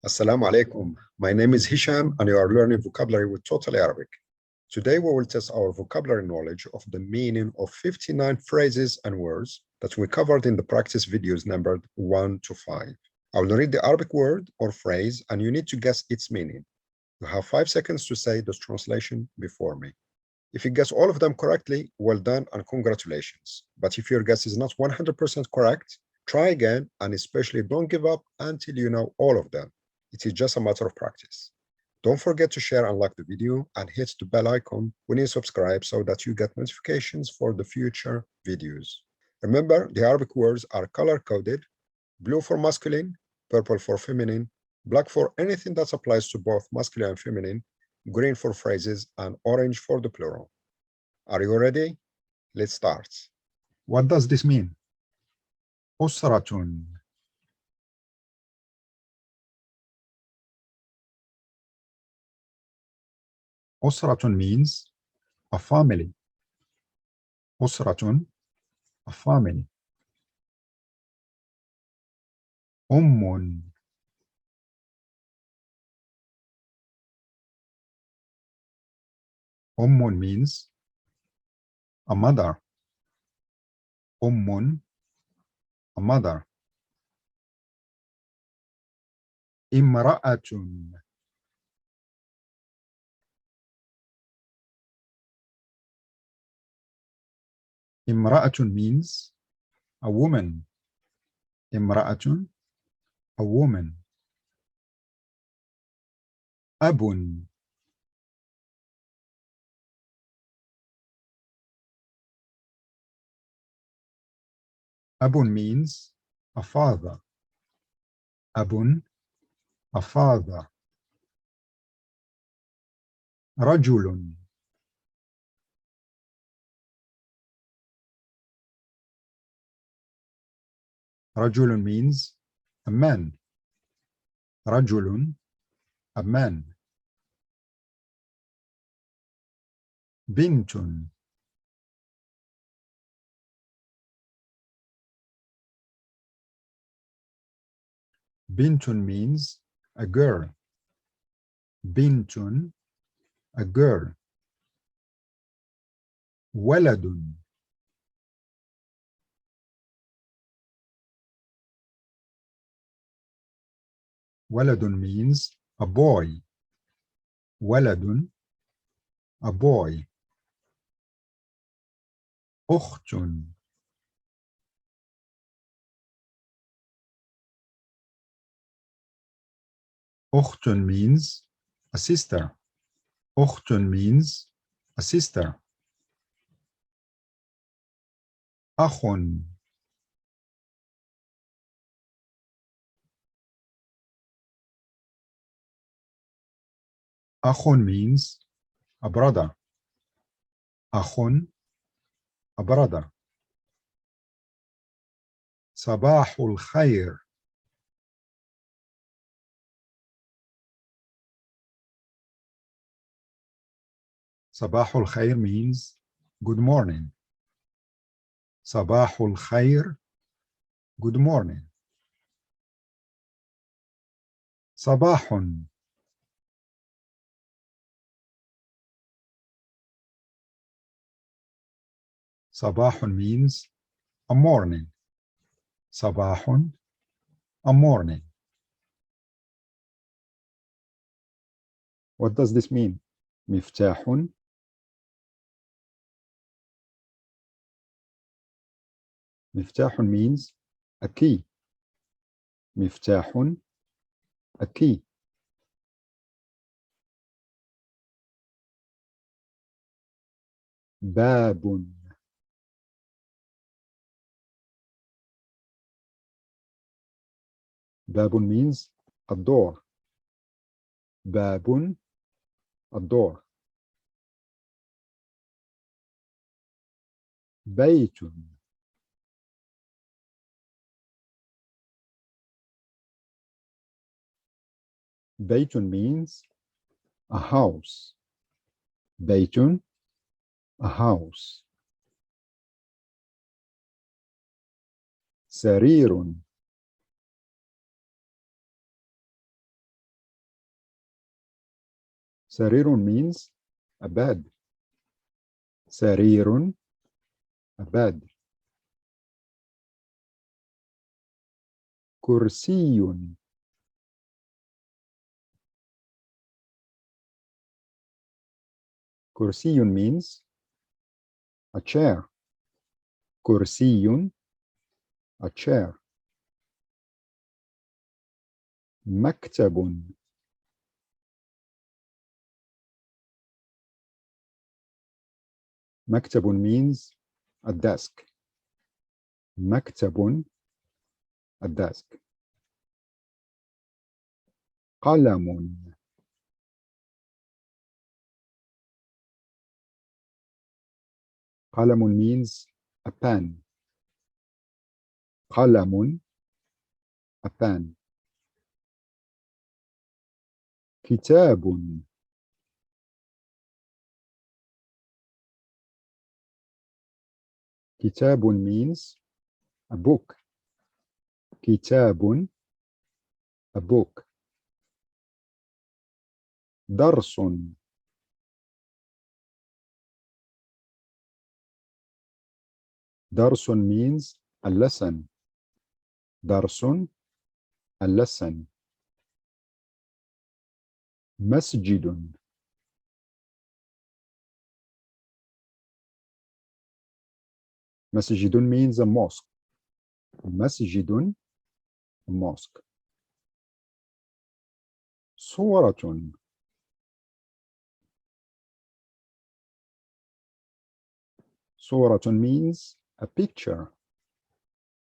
Assalamu alaikum. My name is Hisham and you are learning vocabulary with Total Arabic. Today we will test our vocabulary knowledge of the meaning of 59 phrases and words that we covered in the practice videos numbered 1 to 5. I will read the Arabic word or phrase and you need to guess its meaning. You have 5 seconds to say the translation before me. If you guess all of them correctly, well done and congratulations. But if your guess is not 100% correct, try again and especially don't give up until you know all of them. It is just a matter of practice. Don't forget to share and like the video and hit the bell icon when you subscribe so that you get notifications for the future videos. Remember, the Arabic words are color-coded: blue for masculine, purple for feminine, black for anything that applies to both masculine and feminine, green for phrases, and orange for the plural. Are you ready? Let's start. What does this mean? أسرة. أسرة means a family. أسرة, a family. أم. أم means a mother. أم, a mother. امرأة. امرأة means a woman. امرأة, a woman. أب. أب means a father. أب, a father. رجل. رجل means a man. رجل, a man. بنت. بنت means a girl. بنت, a girl. ولد. ولد means a boy. ولد, a boy. أخت. أخت means a sister. أخت means a sister. أخ. أخ means a brother. أخ, a brother. صباح الخير. صباح الخير means good morning. صباح الخير, good morning. صباح. صباح means a morning. صباح, a morning. What does this mean? مفتاح. مفتاح means a key. مفتاح, a key. باب. باب means a door. باب, a door. بيت. بيت means a house. بيت, a house. سرير. سرير means a bed. سرير, a bed. كرسي. كرسي means a chair. كرسي, a chair. مكتب. مكتب means a desk. مكتب, a desk. قلم. قلم means a pen. قلم, a pen. كتاب. كتاب means a book. كتاب, a book. درس. درس means a lesson. درس, a lesson. مسجد. مسجد means a mosque. مسجد, a mosque. صورة. صورة means a picture.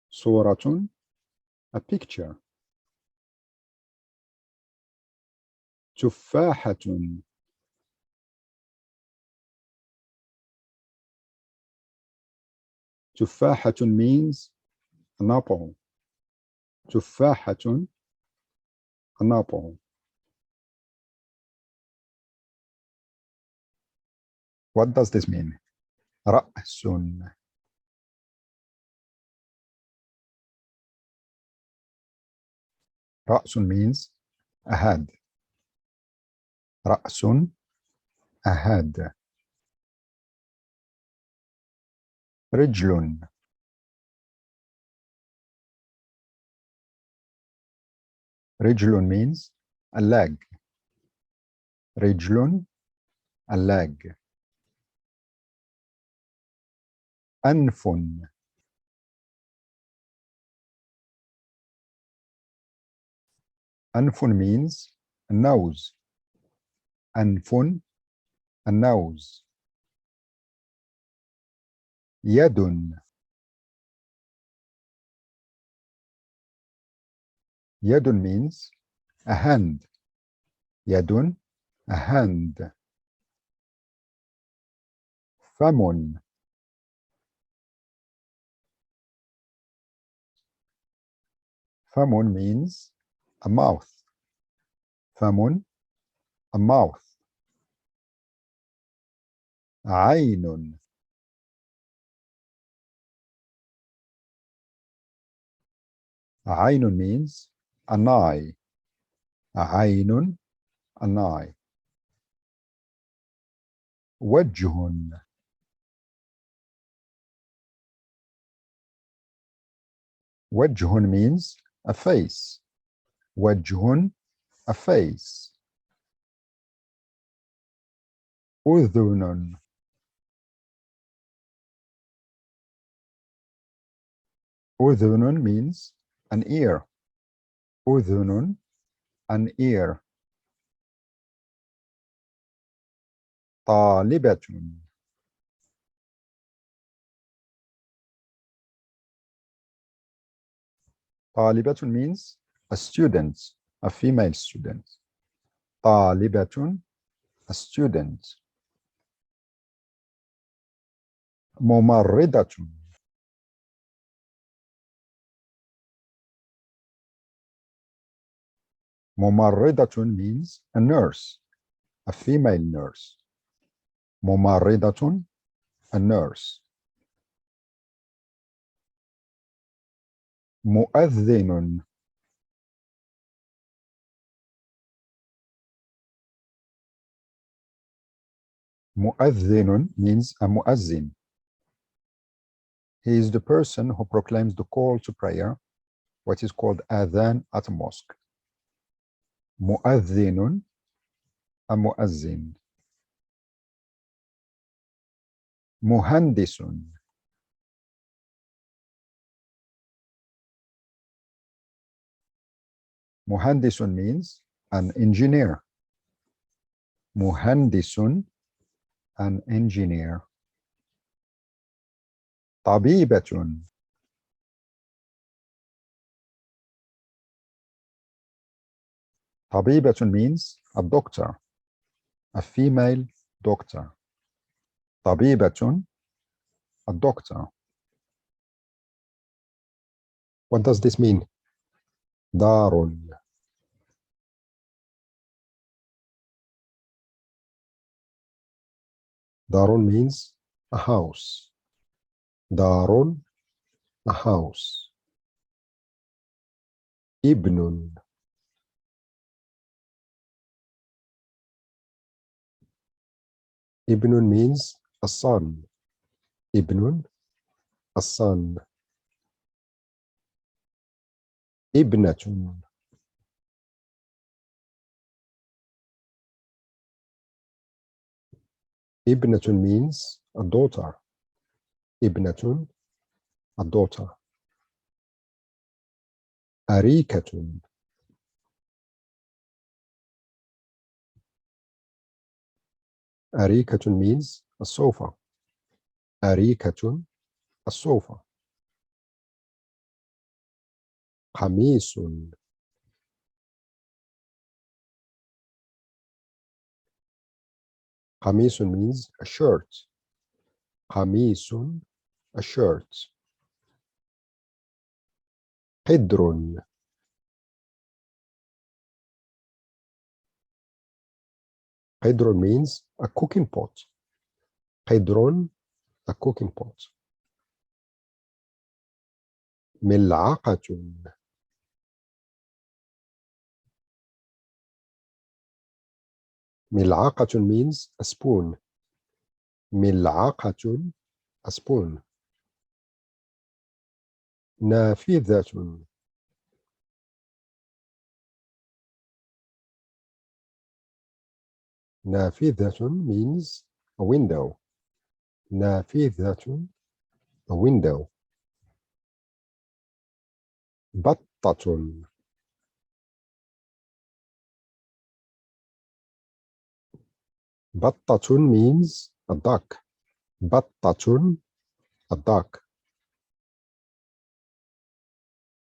صورة, a picture. تفاحة. تفاحة means an apple. تفاحة, an apple. What does this mean? رأس. رأس means a head. رأس, a head. رجل. رجل means a leg. رجل, a leg. أنف. أنف means a nose. أنف, a nose. يد. يد means a hand. يد, a hand. فم. فم means a mouth. فم, a mouth. عين. عين means an eye. عين, an eye. وجه. وجه means a face. وجه, a face. أذن. أذن means an ear. أذن, an ear. طالبة. طالبة means a student, a female student. طالبة, a student. ممرضة. ممرضة means a nurse, a female nurse. ممرضة, a nurse. مؤذن. مؤذن means a muazzin. He is the person who proclaims the call to prayer, what is called adhan at a mosque. مؤذن, a muazzin. مهندس. Muhandisun means an engineer. Muhandisun, an engineer. طبيبة. طبيبة means a doctor, a female doctor. طبيبة, a doctor. What does this mean? دار. دار means a house. دار, a house. ابن. ابن means a son. ابن, a son. ابنة. ابنة means a daughter. ابنة, a daughter. أريكة. أريكة means a sofa. أريكة, a sofa. قميص. قميص means a shirt. قميص, a shirt. قدر. قدر means a cooking pot. قدر, a cooking pot. ملعقة. ملعقة means a spoon. ملعقة, a spoon. نافذة. نافذة means a window. نافذة, a window. بطة. بطة means a duck. بطة, a duck.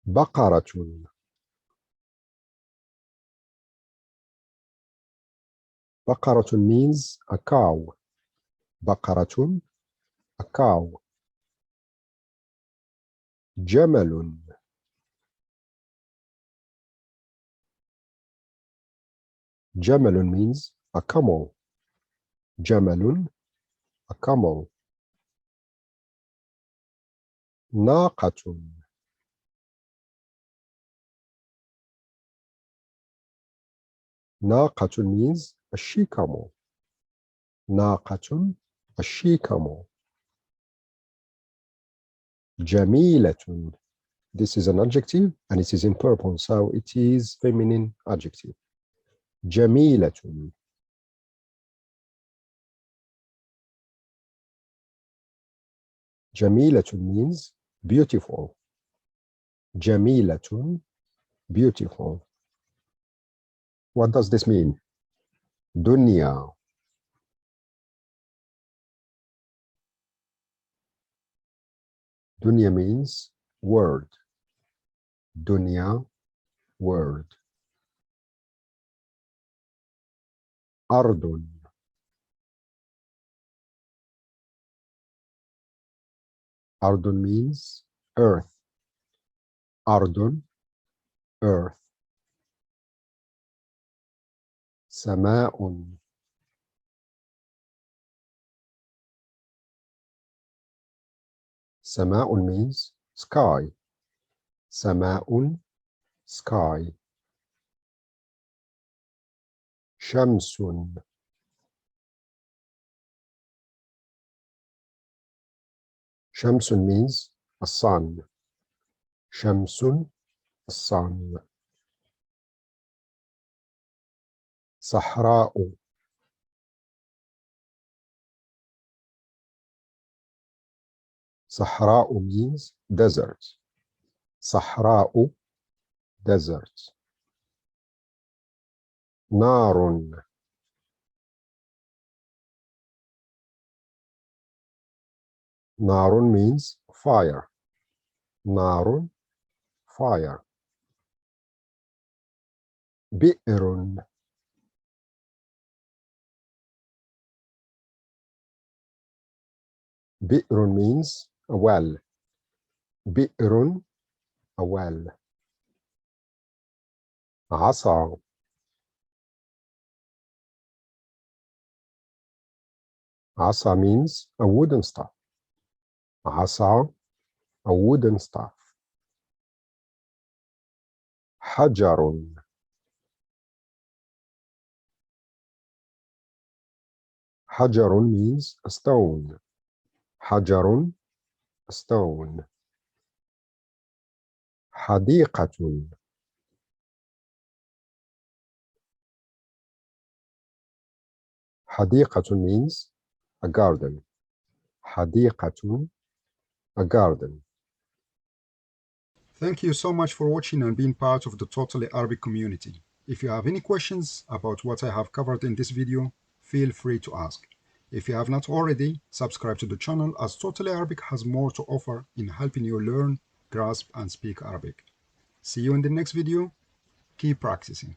بقرة. بقرة means a cow. بقرة, a cow. جمل. جمل means a camel. جمل, a camel. ناقة. ناقة means a she camel. ناقة, a she camel. جميلة. This is an adjective and it is in purple, so it is feminine adjective. جميلة. جميلة means beautiful. جميلة, beautiful. What does this mean? دنيا. دنيا means world. دنيا, world. أرض. أرض means earth. أرض, earth. سماء. سماء means sky. سماء, sky. شمس. Shamsun means a sun. Shamsun, a sun. Sahra'u. Sahra'u means desert. Sahra'u, desert. Narun. Narun means fire. Narun, fire. Bi'run. Bi'run means a well. Bi'run, a well. Asa. Asa means a wooden staff. Asa, a wooden staff. Hajarun. Hajarun means a stone. Hajarun, a stone. Hadiqatun. Hadiqatun means a garden. Hadiqatun, a garden. Thank you so much for watching and being part of the Totally Arabic community. If you have any questions about what I have covered in this video, feel free to ask. If you have not already, subscribe to the channel as Totally Arabic has more to offer in helping you learn, grasp, and speak Arabic. See you in the next video. Keep practicing.